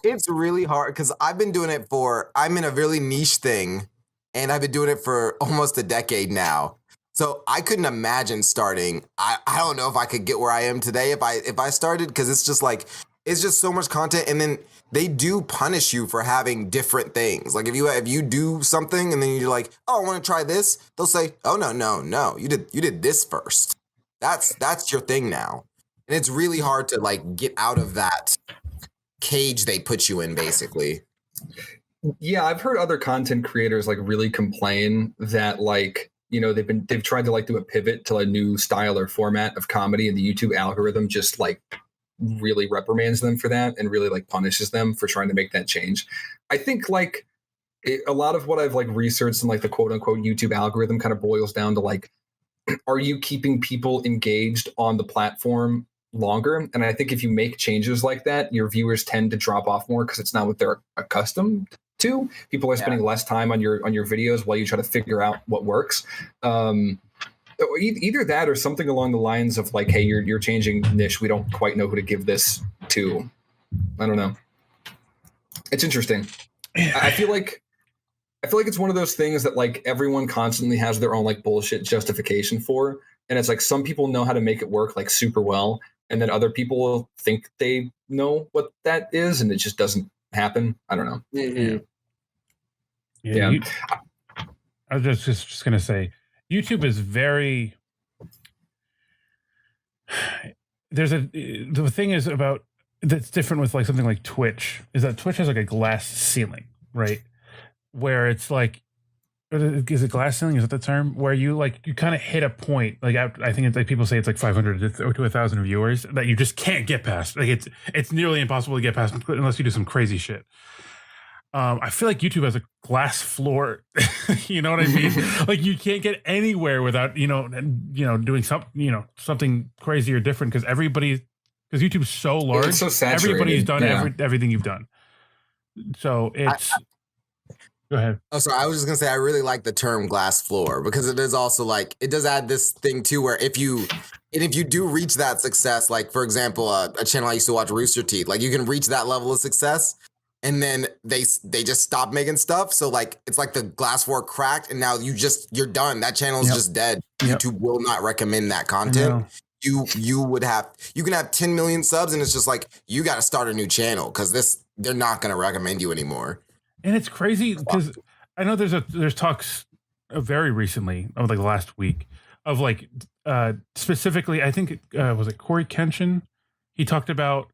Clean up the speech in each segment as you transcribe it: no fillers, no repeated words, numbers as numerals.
It's really hard because I'm in a really niche thing, and I've been doing it for almost a decade now. So I couldn't imagine starting. I don't know if I could get where I am today if I started, because it's just so much content, and then they do punish you for having different things. Like if you do something and then you're like, oh, I want to try this, they'll say, oh no, you did this first. That's your thing now, and it's really hard to like get out of that cage they put you in, basically. Yeah, I've heard other content creators like really complain that like, you know, they've tried to like do a pivot to a new style or format of comedy, and the YouTube algorithm just like really reprimands them for that and really like punishes them for trying to make that change. I think like a lot of what I've like researched in like the quote unquote YouTube algorithm kind of boils down to like, are you keeping people engaged on the platform longer? And I think if you make changes like that, your viewers tend to drop off more because it's not what they're accustomed to. People are spending less time on your videos while you try to figure out what works. Either that or something along the lines of like, hey, you're changing niche. We don't quite know who to give this to. I don't know. It's interesting. I feel like it's one of those things that like everyone constantly has their own like bullshit justification for. And it's like some people know how to make it work like super well. And then other people think they know what that is, and it just doesn't happen. I don't know. Mm-hmm. Yeah. I was just going to say, YouTube is very. The thing is about that's different with like something like Twitch is that Twitch has like a glass ceiling, right? Where it's like, is it glass ceiling? Is that the term? Where you kind of hit a point, like I think it's like people say it's like 500 to 1,000 viewers that you just can't get past. Like it's nearly impossible to get past unless you do some crazy shit. I feel like YouTube has a glass floor. You know what I mean? Like you can't get anywhere without doing something crazy or different because YouTube's so large. It's so saturated. Everybody's done everything you've done. So it's. Go ahead. Oh, sorry. I was just gonna say I really like the term glass floor because it is also like it does add this thing too where if you do reach that success, like for example, a channel I used to watch, Rooster Teeth, like you can reach that level of success. And then they just stop making stuff. So like it's like the glass floor cracked, and now you're done. That channel is just dead. YouTube will not recommend that content. You can have 10 million subs, and it's just like you got to start a new channel because they're not going to recommend you anymore. And it's crazy because I know there's talks very recently of like the last week of like specifically I think was it Corey Kenshin? He talked about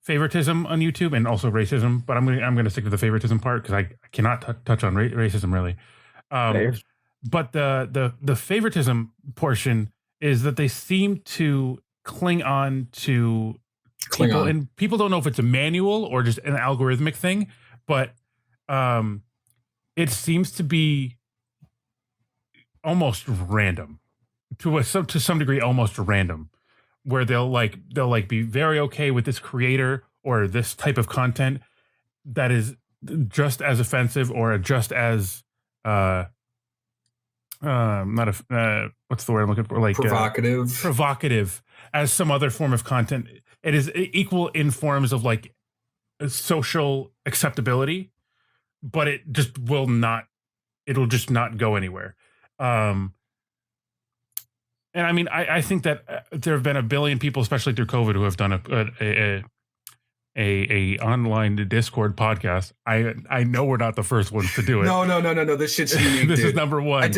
favoritism on YouTube and also racism, but I'm gonna stick to the favoritism part because I cannot touch on racism really. But the favoritism portion is that they seem to cling on to people, and people don't know if it's a manual or just an algorithmic thing, but it seems to be almost random to some degree, almost random. Where they'll be very okay with this creator or this type of content that is just as offensive or just as what's the word I'm looking for, like provocative as some other form of content. It is equal in forms of like social acceptability, but it'll just not go anywhere. And I mean, I think that there have been a billion people, especially through COVID, who have done a online Discord podcast. I know we're not the first ones to do it. No. This shit's unique. This is number one.